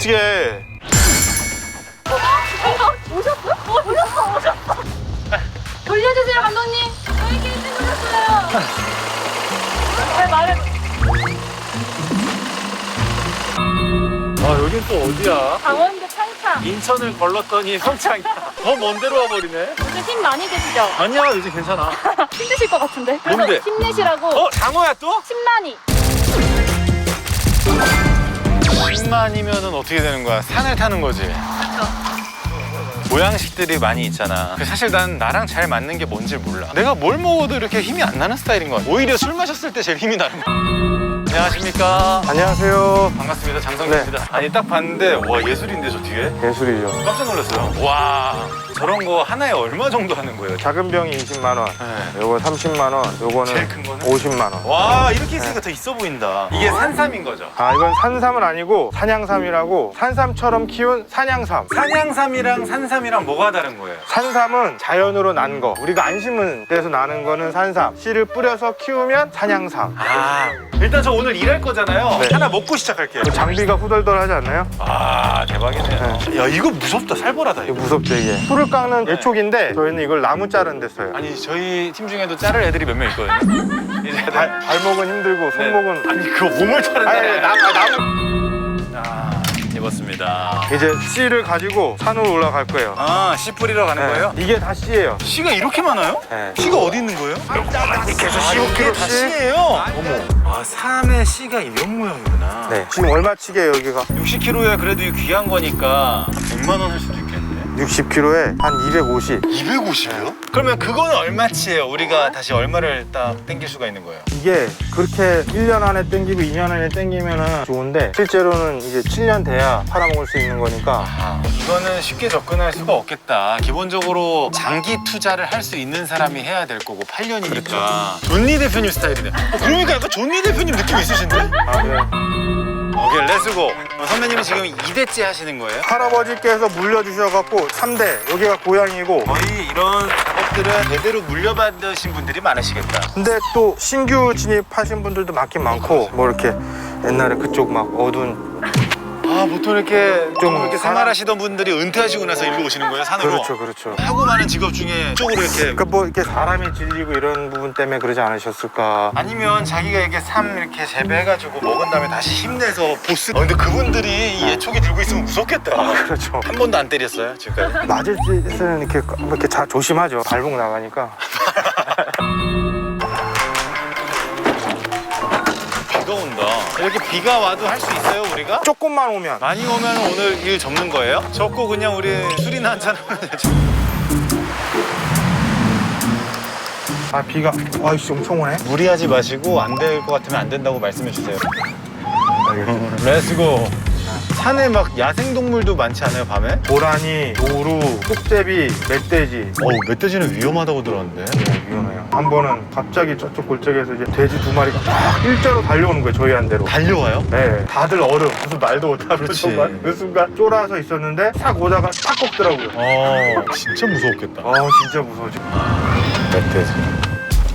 어떻게? 오셨어. 돌려주세요, 감독님. 저희끼리 찍으셨어요. 왜 말해? 아 여긴 또 어디야? 강원도 평창. 인천을 걸렀더니 평창이야. 더 먼 데로 와버리네. 요즘 힘 많이 드시죠? 아니야 요즘 괜찮아. 힘드실 것 같은데. 그래서 뭔데? 힘내시라고. 장어야 또? 10만이. 10만이면은 어떻게 되는 거야? 산을 타는 거지. 그렇죠. 모양식들이 많이 있잖아. 사실 난 나랑 잘 맞는 게 뭔지 몰라. 내가 뭘 먹어도 이렇게 힘이 안 나는 스타일인 것 같아. 오히려 술 마셨을 때 제일 힘이 나는 거. 안녕하십니까. 안녕하세요. 반갑습니다. 장성규입니다. 아니 딱 봤는데 와 예술인데 저 뒤에? 예술이죠. 깜짝 놀랐어요. 와 저런 거 하나에 얼마 정도 하는 거예요? 작은 병이 20만 원, 네. 요거 30만 원, 요거는 제일 큰 거는? 50만 원. 와 이렇게 있으니까 더 있어 보인다. 이게 산삼인 거죠? 아, 이건 산삼은 아니고 산양삼이라고 산삼처럼 키운 산양삼. 산양삼이랑 산삼이랑 뭐가 다른 거예요? 산삼은 자연으로 난 거. 우리가 안 심은 데서 나는 거는 산삼. 씨를 뿌려서 키우면 산양삼. 아 일단 저 오늘 일할 거잖아요. 네. 하나 먹고 시작할게요. 그 장비가 후덜덜하지 않나요? 아 대박이네요. 야 이거 무섭다. 살벌하다 이거 이거. 무섭죠 이게. 풀을 깎는 네. 예촉인데 저희는 이걸 나무 자르는 데 써요. 아니 저희 팀 중에도 자를 애들이 몇 명 있거든요. 이제 발목은 힘들고 손목은 아니 그거 몸을 자르는 아니, 애. 나무. 아 입었습니다. 이제 씨를 가지고 산으로 올라갈 거예요. 아 씨 뿌리러 가는 네. 거예요? 이게 다 씨예요. 씨가 이렇게 많아요? 네. 씨가 어디 있는 거예요? 계속 이게 다 15kg 씩. 씨예요? 어머. 아 삶의 씨가 이런 모양이구나. 네. 지금 얼마치게요 여기가? 60kg에 그래도 이 귀한 거니까 100만 원 할 수도 있겠네. 60kg에 한 250. 250이요? 그러면 그거는 얼마치예요? 우리가 다시 얼마를 딱 땡길 수가 있는 거예요? 이게 그렇게 1년 안에 땡기고 2년 안에 땡기면은 좋은데 실제로는 이제 7년 돼야 팔아먹을 수 있는 거니까. 아, 이거는 쉽게 접근할 수가 없겠다. 기본적으로 장기 투자를 할 수 있는 사람이 해야 될 거고 8년이니까. 존니 대표님 스타일이네. 그러니까 약간 존니 대표님 느낌 있으신데? 아, 그래. 오케이, 렛츠고. 선배님은 지금 2대째 하시는 거예요? 할아버지께서 물려주셔갖고 3대. 여기가 고향이고. 거의 이런 작업들은 대대로 물려받으신 분들이 많으시겠다. 근데 또 신규 진입하신 분들도 많긴 많고 뭐 이렇게 옛날에 그쪽 막 어두운. 아, 보통 이렇게 좀 이렇게 사람- 생활하시던 분들이 은퇴하시고 나서 일로 오시는 거예요, 산으로? 그렇죠, 그렇죠. 하고 많은 직업 중에 이쪽으로 이렇게. 그러니까 뭐 이렇게 사람이 질리고 이런 부분 때문에 그러지 않으셨을까. 아니면 자기가 이렇게 삶 이렇게 재배해가지고 먹은 다음에 다시 힘내서 보스. 근데 그분들이 이 예촉이 들고 있으면 무섭겠다. 그렇죠. 한 번도 안 때렸어요, 지금까지? 맞을 때는 이렇게 조심하죠. 발목 나가니까. 비가 온다. 이렇게 비가 와도 할 수 있어요, 우리가? 조금만 오면. 많이 오면 오늘 일 접는 거예요? 접고 그냥 우리 술이나 한잔 하면 되죠. 아, 비가 아이씨 엄청 오네. 무리하지 마시고 안 될 것 같으면 안 된다고 말씀해 주세요. 렛츠고. 산에 막 야생동물도 많지 않아요, 밤에? 고라니, 노루, 뚝제비, 멧돼지. 멧돼지는 위험하다고 들었는데. 위험해요. 한 번은 갑자기 저쪽 골짜기에서 이제 돼지 2마리가 막 일자로 달려오는 거예요, 저희한테로. 달려와요? 네, 다들 얼음. 무슨 말도 못하고 그렇지. 정말 그 순간 쫄아서 있었는데 싹 오다가 탁 꺾더라고요. 진짜 무서웠겠다. 진짜 무서워져. 멧돼지.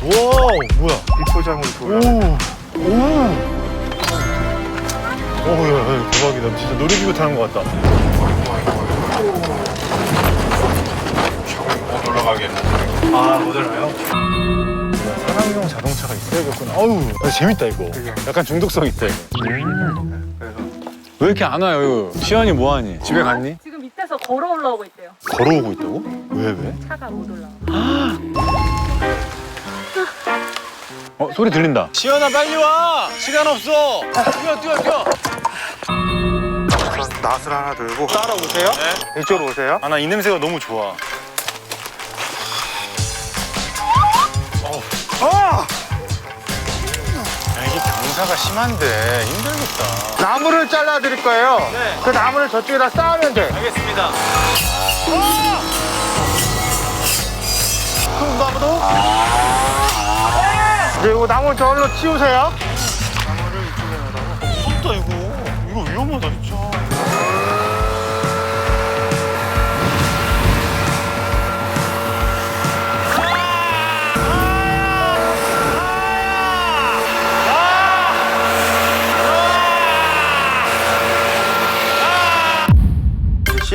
우와, 뭐야? 비포장으로 돌아. 야, 대박이다. 진짜 놀이기구 타는 것 같다. 못 올라가겠네. 못 올라요? 사람용 자동차가 있어야겠구나. 어우, 재밌다, 이거. 약간 중독성 있다, 이거. 그래서 왜 이렇게 안 와요? 시연이 뭐하니? 집에 갔니? 지금 밑에서 걸어 올라오고 있대요. 걸어오고 있다고? 왜? 차가 못 올라와. 소리 들린다. 시연아, 빨리 와! 시간 없어! 뛰어! 낫을 하나 들고 따라오세요? 네. 이쪽으로 오세요. 나 이 냄새가 너무 좋아. 이게 경사가 심한데 힘들겠다. 나무를 잘라 드릴 거예요. 네. 그 나무를 저쪽에다 쌓으면 돼. 알겠습니다. 큰 나무도? 이제 이거 나무 저기로 치우세요. 무섭다 이거 위험하다 진짜.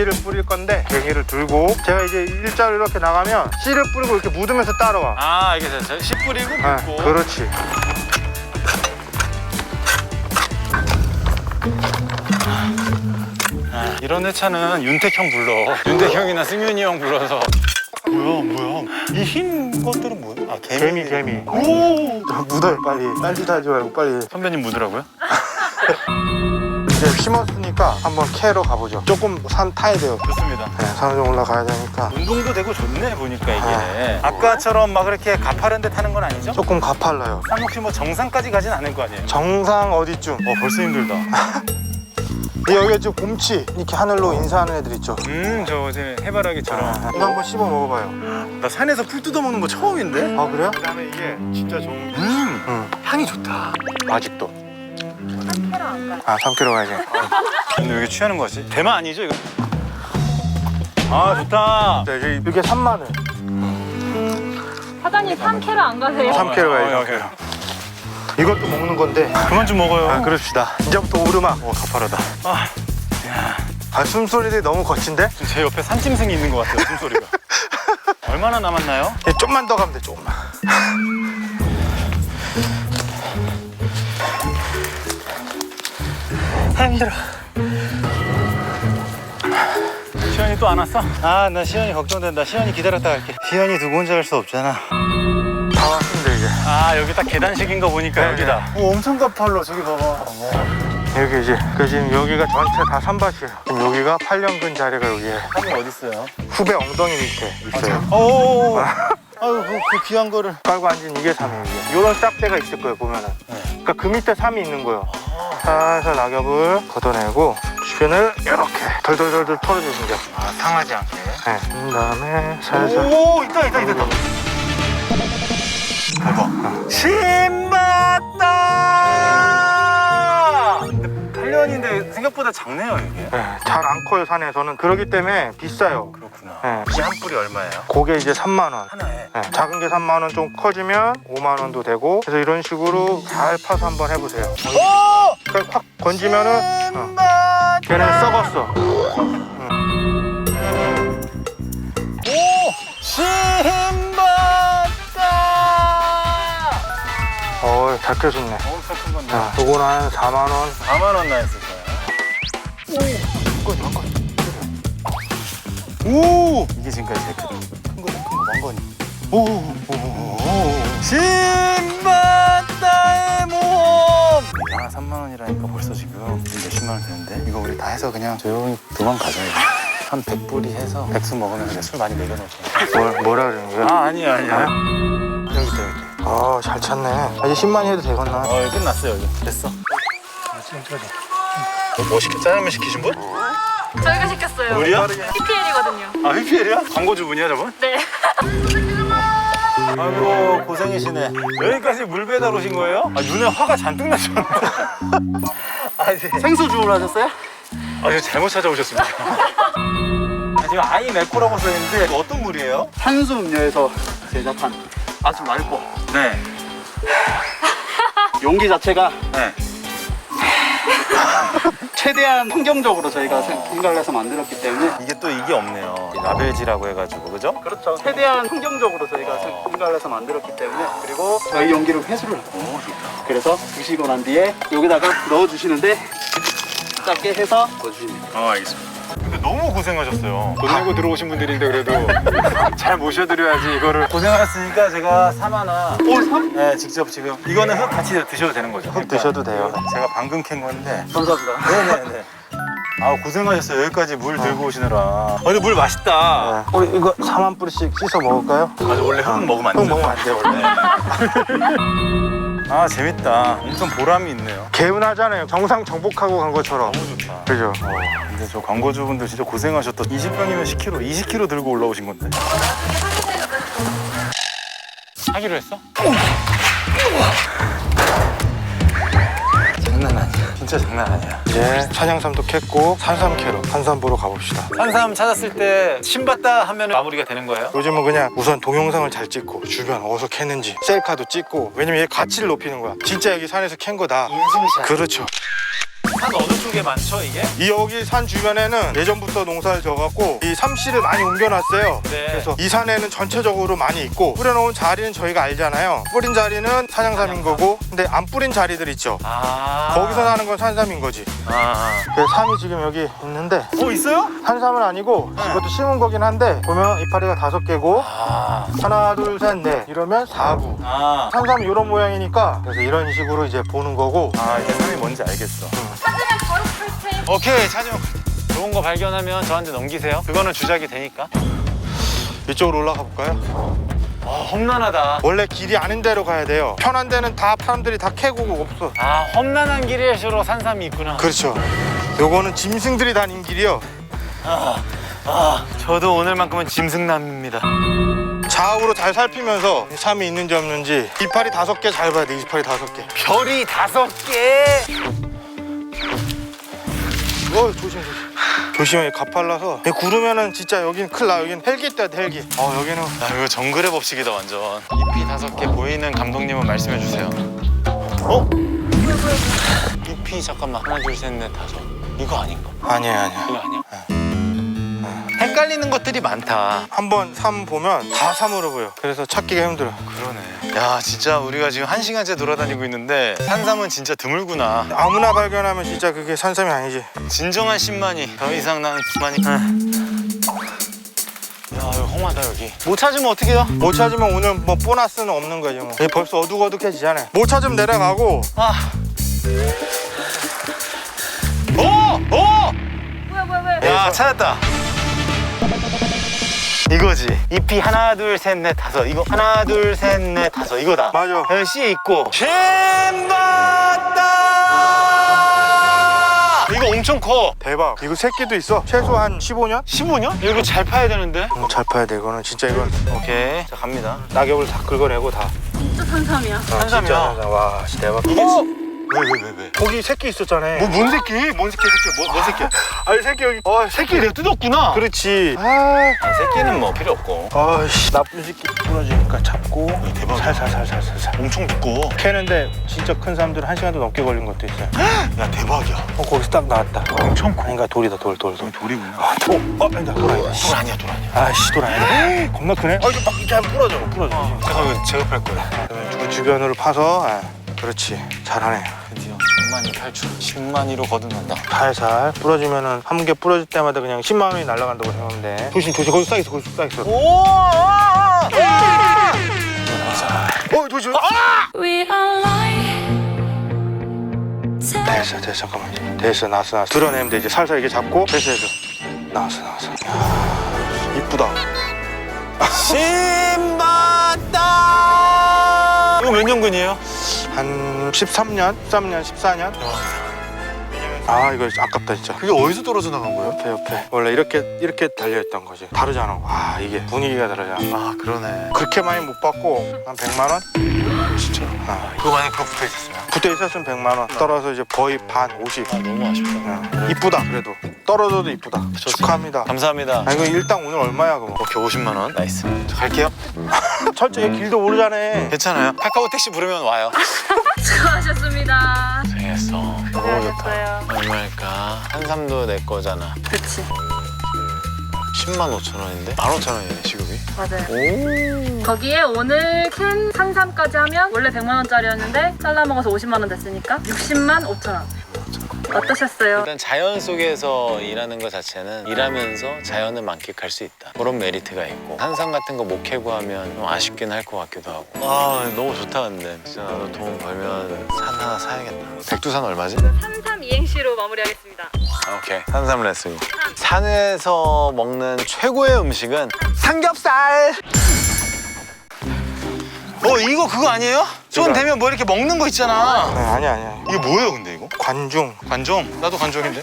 씨를 뿌릴 건데 여기를 들고 제가 이제 일자로 이렇게 나가면 씨를 뿌리고 이렇게 묻으면서 따라와. 아 이게 씨 뿌리고 묻고. 그렇지. 이런 회차는 윤택형 불러. 윤택형이나 승윤이 형 불러서. 뭐야? 이 흰 것들은 뭐야? 아 개미. 오! 묻어요 빨리. 딴짓 하지 말고 빨리. 선배님 묻으라고요? 이제 심었으니까 한번 캐러 가보죠. 조금 산 타야 돼요. 좋습니다. 네, 산을 좀 올라가야 되니까. 운동도 되고 좋네 보니까 이게. 아까처럼 막 그렇게 가파른 데 타는 건 아니죠? 조금 가팔라요. 산 혹시 뭐 정상까지 가진 않을 거 아니에요? 정상 어디쯤? 벌써 힘들다. 여기가 지금 곰치 이렇게 하늘로 인사하는 애들 있죠. 저 어제 해바라기처럼. 이거 한번 씹어 먹어봐요. 나 산에서 풀 뜯어먹는 거 처음인데? 아 그래요? 그다음에 이게 진짜 좋은 게 향이 좋다. 아직도. 3kg 안 가요. 아 3kg 가야지. 근데 왜 이렇게 취하는 거지? 대만 아니죠 이거? 아 좋다. 네, 이게 3만 원. 사장님 3kg 안 가세요? 3kg 가야지. 이것도 먹는 건데. 그만 좀 먹어요. 아 그럽시다. 이제부터 오르막. 가파르다. 아 숨소리들이 너무 거친데? 지금 제 옆에 산짐승이 있는 것 같아요 숨소리가. 얼마나 남았나요? 네, 좀만 더 가면 돼 조금만. 힘들어. 시연이 또 안 왔어? 아 나 시연이 걱정된다. 시연이 기다렸다 갈게. 시연이 두고 혼자 갈 수 없잖아. 다 왔습니다 이제. 아 여기 딱 계단식인 거 보니까 네, 여기다. 오 엄청 가팔러 저기 봐봐. 여기 이제 지금 여기가 전체 다 산밭이에요. 지금 여기가 8년근 자리가 여기에 산이 어디 있어요? 후배 엉덩이 밑에 있어요. 오. 아유 그 귀한 거를. 깔고 앉은 이게 삼이에요. 이게. 이런 짝대가 있을 거예요 보면은. 그러니까 그 밑에 삼이 있는 거예요. 살살 낙엽을 걷어내고 주변을 이렇게 덜덜덜덜 털어주는 거죠. 아 상하지 않게. 네. 그다음에 살살. 오 있다. 대박. 신봤다. 8년인데 생각보다 작네요 이게. 네, 잘 안 커요 산에서는. 그러기 때문에 비싸요. 그렇구나. 네. 이게 한 뿌리 얼마예요? 그게 이제 3만 원. 하나에. 네, 작은 게 3만 원, 좀 커지면 5만 원도 되고. 그래서 이런 식으로 잘 파서 한번 해보세요. 오! 그러니까 확 건지면은 걔는 썩었어. 오! 신봤다! 잘 켜졌네. 큰 건데. 요거는 한 4만 원. 4만 원 나왔을 거야. 오! 이게 지금까지 제일 크다. 큰 거, 왕건이. 오! 신봤다의 모험! 아, 3만 원이라니까 벌써 지금 몇십만 원 되는데? 이거 우리 다 해서 그냥 조용히 도망가자, 이거. 한 100불이 해서 백수 먹으면 그냥 술 많이 먹여놓자. 뭐라 그러는 거야? 아니야. 여기 있다, 여기 있다. 잘 찾네. 이제 10만이 해도 되겠나? 여기 끝났어, 여기. 됐어. 뭐 시켜? 짜장면 시키신 분? 저희가 시켰어요. 우리야? PPL이거든요. 아, 휘피엘이야? 광고주분이야, 저분? 네. 아이고, 고생이시네. 여기까지 물 배달 오신 거예요? 눈에 화가 잔뜩 나셨네. 생수 주문하셨어요? 이거 잘못 찾아오셨습니다. 지금 아이 메코라고 써있는데 이거 어떤 물이에요? 탄수 음료에서 제작한 아주 맑고 네. 용기 자체가 네. 최대한 환경적으로 저희가 생각을 해서 만들었기 때문에 이게 없네요. 라벨지라고 해가지고, 그죠? 그렇죠. 최대한 환경적으로 저희가 생각을 해서 만들었기 때문에 그리고 저희 용기를 회수를 하고 그래서 드시고 난 뒤에 여기다가 넣어주시는데 짧게 해서 넣어주십니다. 알겠습니다. 근데 너무 고생하셨어요. 돈 내고 들어오신 분들인데 그래도 잘 모셔드려야지 이거를. 고생하셨으니까 제가 4만 원. 네, 직접 지금. 이거는 흙 같이 드셔도 되는 거죠? 흙 드셔도 돼요. 제가 방금 캔 건데. 감사합니다. 네네네. 고생하셨어요. 여기까지 물 들고 오시느라. 근데 물 맛있다. 우리 이거 4만 뿌리씩 씻어 먹을까요? 원래 흙은 먹으면 안 흙 돼. 먹으면 안 돼, 원래. 재밌다. 엄청 보람이 있네요. 개운하잖아요. 정상 정복하고 간 것처럼. 너무 좋다. 그죠? 근데 저 광고주분들 진짜 고생하셨다. 20병이면 10kg, 20kg 들고 올라오신 건데. 하기로 했어? 장난 아니야. 진짜 장난 아니야. 이제 산양삼도 캤고 산삼 캐러 산삼 보러 가봅시다. 산삼 찾았을 때 신봤다 하면 마무리가 되는 거예요? 요즘은 그냥 우선 동영상을 잘 찍고 주변 어디서 캤는지 셀카도 찍고. 왜냐면 얘 가치를 높이는 거야. 진짜 여기 산에서 캔 거다. 인증샷. 그렇죠. 산 어느 쪽에 많죠 이게? 이 여기 산 주변에는 예전부터 농사를 져갖고 이 삼씨를 많이 옮겨놨어요. 네. 그래서 이 산에는 전체적으로 많이 있고 뿌려놓은 자리는 저희가 알잖아요. 뿌린 자리는 산양삼인 거고, 근데 안 뿌린 자리들 있죠. 거기서 나는 건 산삼인 거지. 그래서 삼이 지금 여기 있는데 있어요? 산삼은 아니고 이것도 심은 거긴 한데 보면 이파리가 5개고 하나 둘 셋 넷 이러면 4구. 산삼이 이런 모양이니까 그래서 이런 식으로 이제 보는 거고. 이게 삼이 뭔지 알겠어. 찾으면 바로 풀템. 오케이, 찾으면 좋은 거 발견하면 저한테 넘기세요. 그거는 주작이 되니까. 이쪽으로 올라가 볼까요? 험난하다. 원래 길이 아닌 데로 가야 돼요. 편한 데는 다 사람들이 다 캐고 없어. 험난한 길일수록 산삼이 있구나. 그렇죠. 요거는 짐승들이 다닌 길이요. 저도 오늘만큼은 짐승남입니다. 좌우로 잘 살피면서 삼이 있는지 없는지. 이파리 5개 잘 봐야 돼. 이파리 5개. 별이 5개. 조심. 조심해. 가팔라서 구르면은 진짜 여긴 큰일 나. 여긴 헬기 때야 헬기. 여기는 이거 정글의 법칙이다 완전. 잎이 5개 보이는 감독님은 말씀해 주세요. 잎이 잠깐만 하나 둘 셋 넷 다섯. 이거 아닌가? 아니야. 이거 아니야? 헷갈리는 것들이 많다. 한번 삼 보면 다 삼으로 보여. 그래서 찾기가 힘들어. 그러네. 야, 진짜 우리가 지금 1시간째 돌아다니고 있는데 산삼은 진짜 드물구나. 아무나 발견하면 진짜 그게 산삼이 아니지. 진정한 10만이. 더 이상 나는 9만이. 야, 이거 험하다 여기. 못 찾으면 어떡해요? 못 찾으면 오늘 뭐 보너스는 없는 거지 뭐. 벌써 어둑어둑해지잖아. 못 찾으면 내려가고. 뭐야. 야, 찾았다. 이거지. 잎이 하나 둘 셋 넷 다섯. 이거 하나 둘 셋 넷 다섯. 이거다. 맞아. 씨에 있고. 신봤다. 이거 엄청 커. 대박. 이거 새끼도 있어. 최소한 15년? 15년? 이거 잘 파야 되는데. 잘 파야 돼. 이거는 진짜 이건 오케이. 자, 갑니다. 낙엽을 다 긁어내고 다. 진짜 산삼이야. 산삼이야. 진짜 산삼. 와, 진짜 대박. 이게 왜? 거기 새끼 있었잖아. 뭔 새끼? 뭔 새끼야? 아니 새끼 여기. 새끼 내가 뜯었구나. 그렇지. 새끼는 뭐 필요 없고. 아씨 나쁜 새끼 부러지니까 잡고 대박이야. 살살 엄청 두꺼워. 캐는데 진짜 큰 사람들은 1시간도 넘게 걸린 것도 있어요. 야, 대박이야. 거기서 딱 나왔다. 엄청 커. 아닌가 돌이다 돌. 돌이구나. 아니다 돌 아니다. 돌 아니야. 아씨 돌 아니다. 겁나 크네. 이거 막 이렇게 하면 부러져. 잠깐만, 제가 팔 거야. 그러면 그 주변으로 파서. 그렇지. 잘하네. 드디어 10만이 탈출. 10만이로 거듭난다. 살살 부러지면은 한 개 부러질 때마다 그냥 10만 원이 날아간다고 생각하면 돼. 조심. 거기 싹 있어. 오! 조심. We are lying. 됐어. 잠깐만. 됐어. 나왔어. 드러내면 돼. 이제 살살 이게 잡고. 됐어. 나왔어. 이야, 이쁘다. 신봤다. 이거 몇 년근이에요? 한 13년? 14년? 이거 아깝다 진짜. 그게 어디서 떨어져 나간 거예요? 옆에 원래 이렇게 달려있던 거지. 다르잖아. 이게 분위기가 다르잖아. 그러네. 그렇게 많이 못 받고 한 100만 원? 진짜. 그거 만약에 그거 붙어 있었으면? 붙어 있었으면 100만 원. 떨어서 이제 거의 반 50. 너무 아쉽다. 이쁘다 그래도. 떨어져도 이쁘다. 좋습니다. 축하합니다. 감사합니다. 이거 일당 오늘 얼마야 그럼? 오케이, 50만 원. 나이스. 자, 갈게요. 철저히 길도 모르잖아. 괜찮아요. 카카오 택시 부르면 와요. 수고하셨습니다. 고생했어. 너무 좋다. 수고하셨어요. 얼마일까? 한삼도 내 거잖아. 그치. 10만 5천 원인데? 15,000원이네, 시급이. 맞아요. 오. 거기에 오늘 캔 산삼까지 하면 원래 100만 원짜리였는데 잘라 먹어서 50만 원 됐으니까 60만 5천 원. 어떠셨어요? 일단 자연 속에서 일하는 것 자체는 일하면서 자연을 만끽할 수 있다. 그런 메리트가 있고 산삼 같은 거 못 캐고 하면 좀 아쉽긴 할 것 같기도 하고. 너무 좋다 근데. 진짜 나도 돈 벌면 산 하나 사야겠다. 백두산 얼마지? 산삼 이행시로 마무리하겠습니다. 오케이. 산삼 레스고. 산에서 먹는 최고의 음식은 삼겹살! 이거 그거 아니에요? 손 대면 뭐 이렇게 먹는 거 있잖아. 아니야. 이게 뭐예요 근데 이거? 관중. 관종? 나도 관종인데?